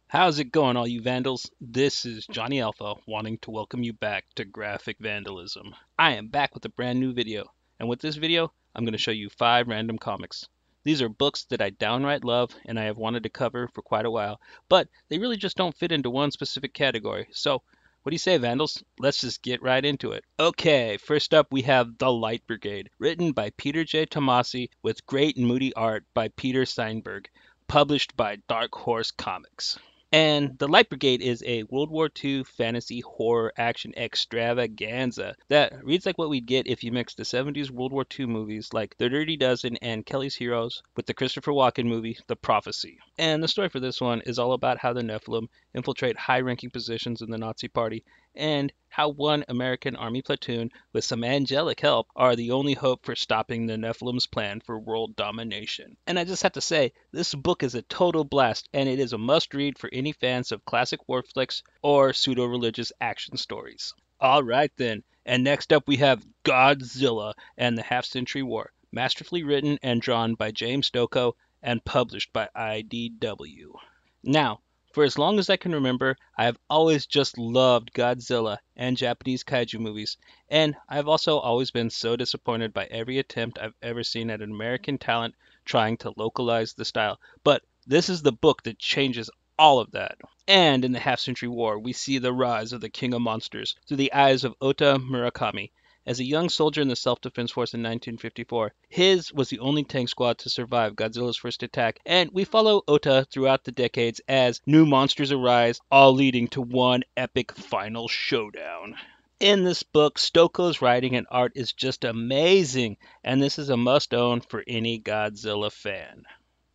How's it going, all you Vandals? This is Johnny Alpha wanting to welcome you back to Graphic Vandalism. I am back with a brand new video, and with this video, I'm going to show you 5 random comics. These are books that I downright love and I have wanted to cover for quite a while, but they really just don't fit into one specific category. So, what do you say, Vandals? Let's just get right into it. Okay, first up we have The Light Brigade, written by Peter J. Tomasi with great and moody art by Peter Steinberg, published by Dark Horse Comics. And The Light Brigade is a World War II fantasy horror action extravaganza that reads like what we'd get if you mixed the 70s World War II movies like The Dirty Dozen and Kelly's Heroes with the Christopher Walken movie The Prophecy. And the story for this one is all about how the Nephilim infiltrate high ranking positions in the Nazi Party and how one American Army platoon with some angelic help are the only hope for stopping the Nephilim's plan for world domination. And I just have to say, this book is a total blast, and it is a must read for any fans of classic war flicks or pseudo religious action stories. Alright then, and next up we have Godzilla and the Half Century War, masterfully written and drawn by James Stokoe and published by IDW. Now, for as long as I can remember, I have always just loved Godzilla and Japanese kaiju movies, and I've also always been so disappointed by every attempt I've ever seen at an American talent trying to localize the style. But this is the book that changes all of that. And in the Half Century War, we see the rise of the King of Monsters through the eyes of Ota Murakami. As a young soldier in the Self-Defense Force in 1954, his was the only tank squad to survive Godzilla's first attack, and we follow Ota throughout the decades as new monsters arise, all leading to one epic final showdown. In this book, Stokoe's writing and art is just amazing, and this is a must-own for any Godzilla fan.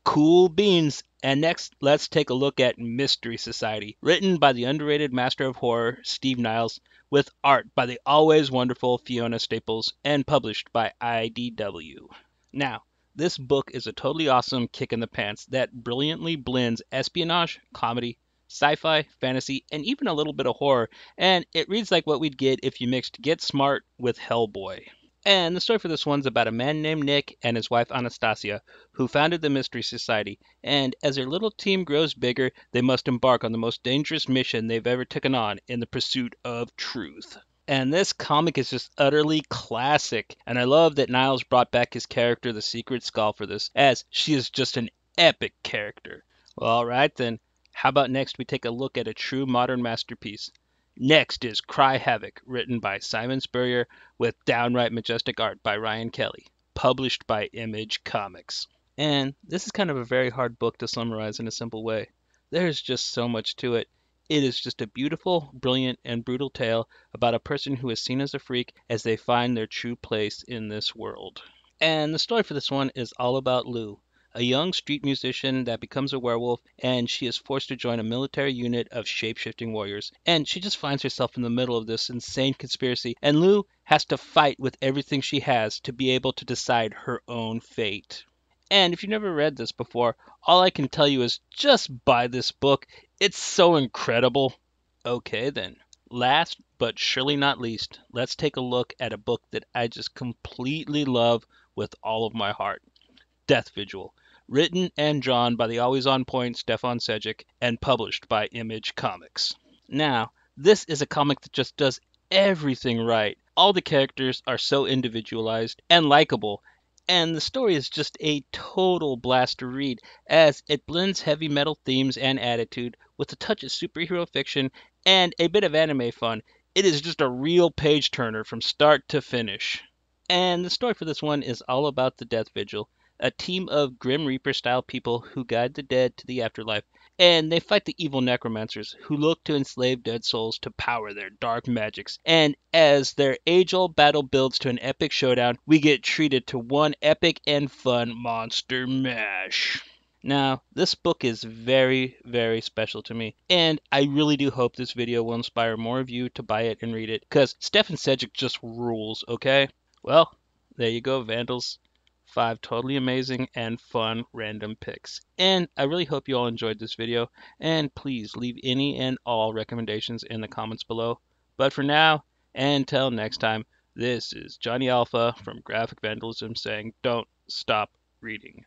Cool beans. And next, let's take a look at Mystery Society, written by the underrated master of horror, Steve Niles, with art by the always wonderful Fiona Staples, and published by IDW. Now, this book is a totally awesome kick in the pants that brilliantly blends espionage, comedy, sci-fi, fantasy, and even a little bit of horror, and it reads like what we'd get if you mixed Get Smart with Hellboy. And the story for this one's about a man named Nick and his wife Anastasia, who founded the Mystery Society, and as their little team grows bigger, they must embark on the most dangerous mission they've ever taken on in the pursuit of truth. And this comic is just utterly classic, and I love that Niles brought back his character, the Secret Skull, for this, as she is just an epic character. Well, alright then, how about next we take a look at a true modern masterpiece? Next is Cry Havoc, written by Simon Spurrier with downright majestic art by Ryan Kelly, published by Image Comics. And this is kind of a very hard book to summarize in a simple way. There's just so much to it. It is just a beautiful, brilliant, and brutal tale about a person who is seen as a freak as they find their true place in this world. And the story for this one is all about Lou, a young street musician that becomes a werewolf, and she is forced to join a military unit of shape-shifting warriors. And she just finds herself in the middle of this insane conspiracy, and Lou has to fight with everything she has to be able to decide her own fate. And if you've never read this before, all I can tell you is just buy this book. It's so incredible. Okay then. Last but surely not least, let's take a look at a book that I just completely love with all of my heart. Death Vigil, written and drawn by the always on point Stefan Sejic and published by Image Comics. Now, this is a comic that just does everything right. All the characters are so individualized and likable, and the story is just a total blast to read as it blends heavy metal themes and attitude with a touch of superhero fiction and a bit of anime fun. It is just a real page turner from start to finish. And the story for this one is all about the Death Vigil, a team of Grim Reaper style people who guide the dead to the afterlife, and they fight the evil necromancers who look to enslave dead souls to power their dark magics. And as their age-old battle builds to an epic showdown, we get treated to one epic and fun monster mash. Now, this book is very, very special to me, and I really do hope this video will inspire more of you to buy it and read it, because Stefan Sejic just rules, okay? Well, there you go, Vandals. 5 totally amazing and fun random picks. And I really hope you all enjoyed this video, and please leave any and all recommendations in the comments below. But for now, until next time, this is Johnny Alpha from Graphic Vandalism saying don't stop reading.